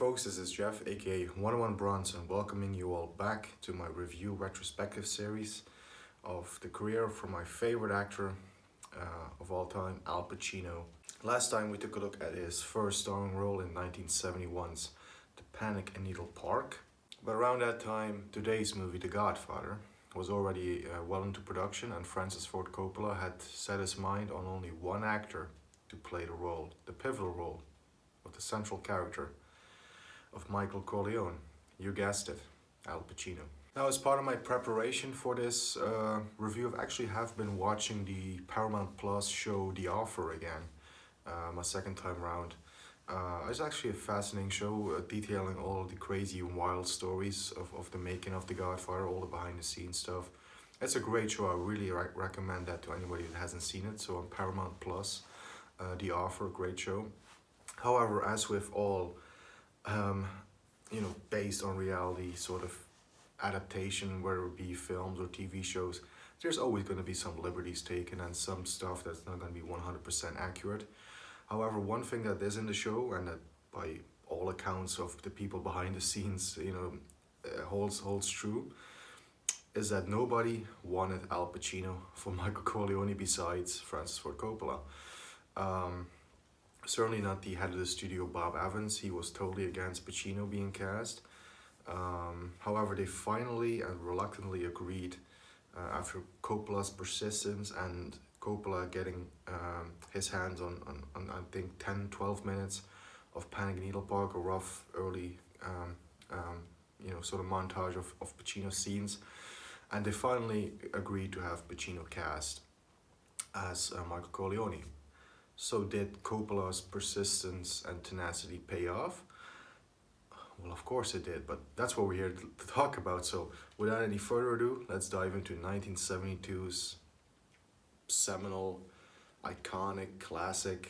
folks, this is Jeff, aka 101 Bronson, welcoming you all back to my review retrospective series of the career for my favorite actor of all time, Al Pacino. Last time we took a look at his first starring role in 1971's The Panic in Needle Park. But around that time, today's movie, The Godfather, was already well into production, and Francis Ford Coppola had set his mind on only one actor to play the role, the pivotal role of the central character of Michael Corleone. You guessed it, Al Pacino. Now, as part of my preparation for this review, I actually have been watching the Paramount Plus show The Offer again, my second time around. It's actually a fascinating show detailing all of the crazy and wild stories of the making of The Godfather, all the behind the scenes stuff. It's a great show. I really recommend that to anybody that hasn't seen it. So on Paramount Plus, The Offer, great show. However, as with all, based on reality sort of adaptation, whether it be films or TV shows, there's always going to be some liberties taken and some stuff that's not going to be 100% accurate. However, one thing that is in the show, and that by all accounts of the people behind the scenes, holds true, is that nobody wanted Al Pacino for Michael Corleone besides Francis Ford Coppola. Certainly not the head of the studio, Bob Evans. He was totally against Pacino being cast. However, they finally and reluctantly agreed after Coppola's persistence and Coppola getting his hands on I think 10-12 minutes of Panic in Needle Park, a rough early sort of montage of Pacino's scenes, and they finally agreed to have Pacino cast as Michael Corleone. So did Coppola's persistence and tenacity pay off? Well, of course it did, but that's what we're here to talk about. So without any further ado, let's dive into 1972's seminal, iconic, classic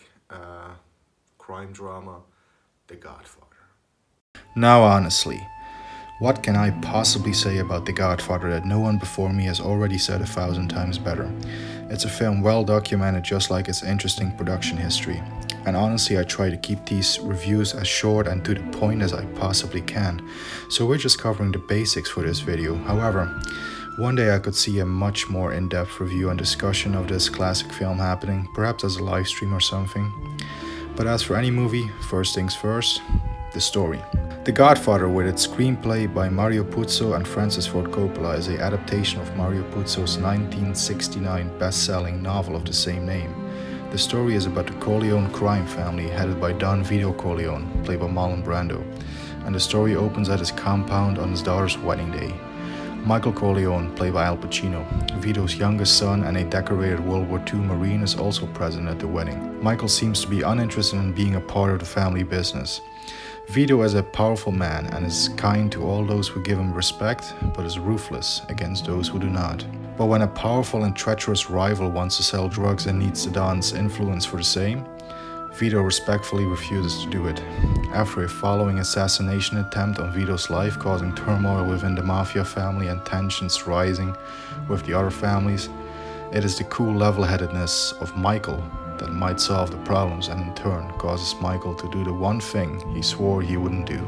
crime drama, The Godfather. Now honestly, what can I possibly say about The Godfather that no one before me has already said 1,000 times better? It's a film well documented, just like its interesting production history. And honestly, I try to keep these reviews as short and to the point as I possibly can. So we're just covering the basics for this video. However, one day I could see a much more in-depth review and discussion of this classic film happening, perhaps as a live stream or something. But as for any movie, first things first, the story. The Godfather, with its screenplay by Mario Puzo and Francis Ford Coppola, is an adaptation of Mario Puzo's 1969 best-selling novel of the same name. The story is about the Corleone crime family headed by Don Vito Corleone, played by Marlon Brando, and the story opens at his compound on his daughter's wedding day. Michael Corleone, played by Al Pacino, Vito's youngest son and a decorated World War II Marine, is also present at the wedding. Michael seems to be uninterested in being a part of the family business. Vito is a powerful man and is kind to all those who give him respect, but is ruthless against those who do not. But when a powerful and treacherous rival wants to sell drugs and needs the Don's influence for the same, Vito respectfully refuses to do it. After a following assassination attempt on Vito's life, causing turmoil within the mafia family and tensions rising with the other families, it is the cool level-headedness of Michael that might solve the problems and in turn causes Michael to do the one thing he swore he wouldn't do: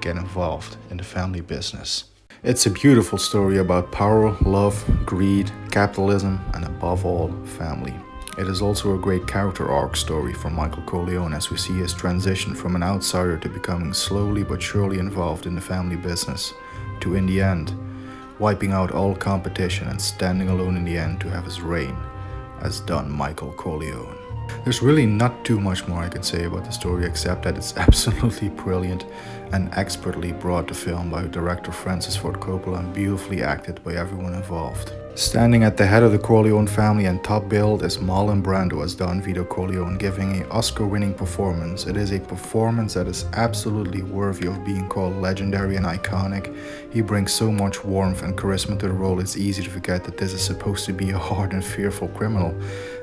get involved in the family business. It's a beautiful story about power, love, greed, capitalism, and above all, family. It is also a great character arc story for Michael Corleone, as we see his transition from an outsider to becoming slowly but surely involved in the family business, to in the end, wiping out all competition and standing alone in the end to have his reign as Don Michael Corleone. There's really not too much more I can say about the story except that it's absolutely brilliant and expertly brought to film by director Francis Ford Coppola and beautifully acted by everyone involved. Standing at the head of the Corleone family and top billed is Marlon Brando as Don Vito Corleone, giving an Oscar-winning performance. It is a performance that is absolutely worthy of being called legendary and iconic. He brings so much warmth and charisma to the role, it's easy to forget that this is supposed to be a hard and fearful criminal,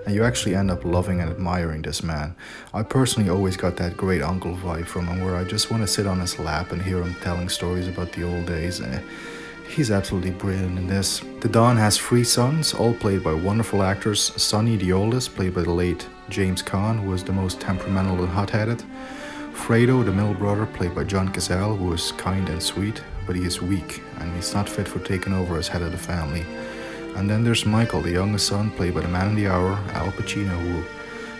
and you actually end up loving and admiring this man. I personally always got that great uncle vibe from him, where I just want to sit on his lap and hear him telling stories about the old days. He's absolutely brilliant in this. The Don has 3 sons, all played by wonderful actors. Sonny, the oldest, played by the late James Caan, who was the most temperamental and hot-headed. Fredo, the middle brother, played by John Cazale, who is kind and sweet, but he is weak and he's not fit for taking over as head of the family. And then there's Michael, the youngest son, played by the man of the hour, Al Pacino, who,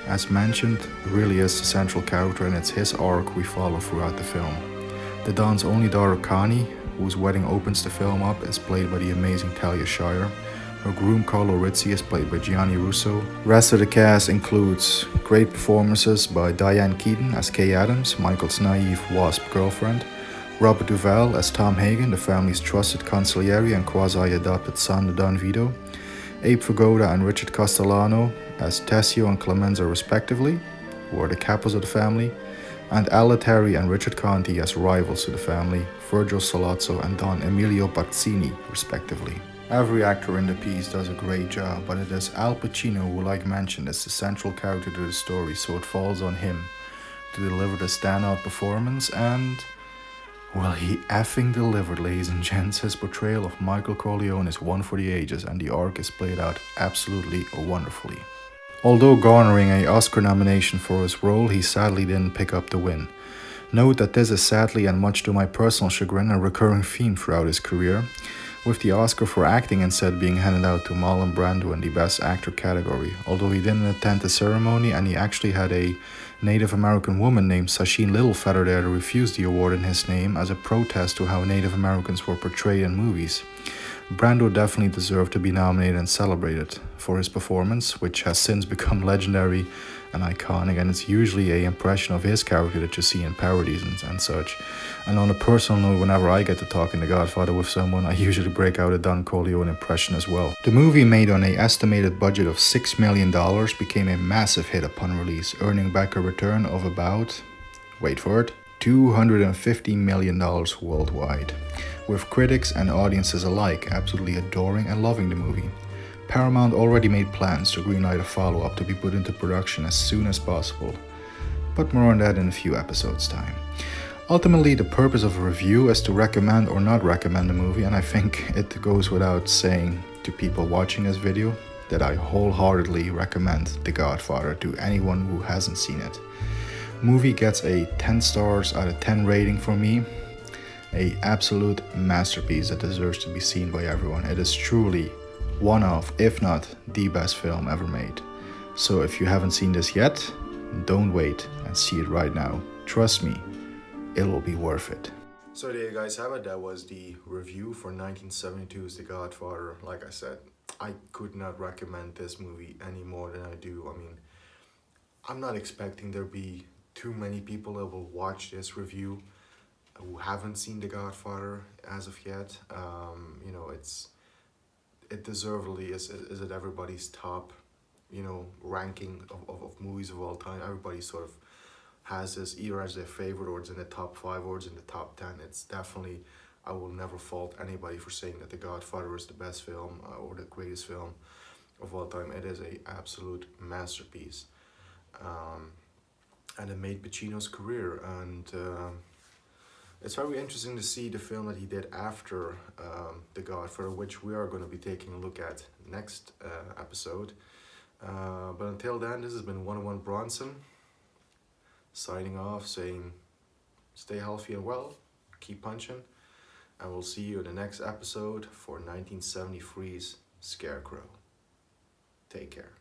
as mentioned, really is the central character, and it's his arc we follow throughout the film. The Don's only daughter, Connie, whose wedding opens the film up, is played by the amazing Talia Shire. Her groom, Carlo Rizzi, is played by Gianni Russo. Rest of the cast includes great performances by Diane Keaton as Kay Adams, Michael's naive wasp girlfriend, Robert Duvall as Tom Hagen, the family's trusted consigliere and quasi-adopted son, the Don Vito, Abe Vigoda and Richard Castellano as Tessio and Clemenza respectively, who are the capos of the family, and Letteri and Richard Conte as rivals to the family, Virgil Salazzo and Don Emilio Bazzini respectively. Every actor in the piece does a great job, but it is Al Pacino who, like mentioned, is the central character to the story, so it falls on him to deliver the standout performance, and well, he effing delivered, ladies and gents. His portrayal of Michael Corleone is one for the ages, and the arc is played out absolutely wonderfully. Although garnering an Oscar nomination for his role, he sadly didn't pick up the win. Note that this is sadly, and much to my personal chagrin, a recurring theme throughout his career, with the Oscar for acting instead being handed out to Marlon Brando in the Best Actor category, although he didn't attend the ceremony and he actually had a Native American woman named Sacheen Littlefeather there to refuse the award in his name as a protest to how Native Americans were portrayed in movies. Brando definitely deserved to be nominated and celebrated for his performance, which has since become legendary and iconic, and it's usually an impression of his character that you see in parodies and such. And on a personal note, whenever I get to talk in The Godfather with someone, I usually break out a Don Corleone impression as well. The movie, made on an estimated budget of $6 million, became a massive hit upon release, earning back a return of about, wait for it, $250 million worldwide, with critics and audiences alike absolutely adoring and loving the movie. Paramount already made plans to greenlight a follow-up to be put into production as soon as possible, but more on that in a few episodes' time. Ultimately, the purpose of a review is to recommend or not recommend the movie, and I think it goes without saying to people watching this video that I wholeheartedly recommend The Godfather to anyone who hasn't seen it. Movie gets a 10 stars out of 10 rating from me. An absolute masterpiece that deserves to be seen by everyone. It is truly one of, if not the best film ever made. So if you haven't seen this yet, don't wait and see it right now. Trust me, it will be worth it. So there you guys have it. That was the review for 1972's The Godfather. Like I said, I could not recommend this movie any more than I do. I mean, I'm not expecting there be too many people that will watch this review who haven't seen The Godfather as of yet. You know, it deservedly is at everybody's top, you know, ranking of movies of all time. Everybody sort of has this either as their favorite or it's in the top 5 or it's in the top 10. It's definitely, I will never fault anybody for saying that The Godfather is the best film or the greatest film of all time. It is a absolute masterpiece. And it made Pacino's career, and it's very interesting to see the film that he did after The Godfather, which we are going to be taking a look at next episode. But until then, this has been 101 Bronson, signing off, saying stay healthy and well, keep punching, and we'll see you in the next episode for 1973's Scarecrow. Take care.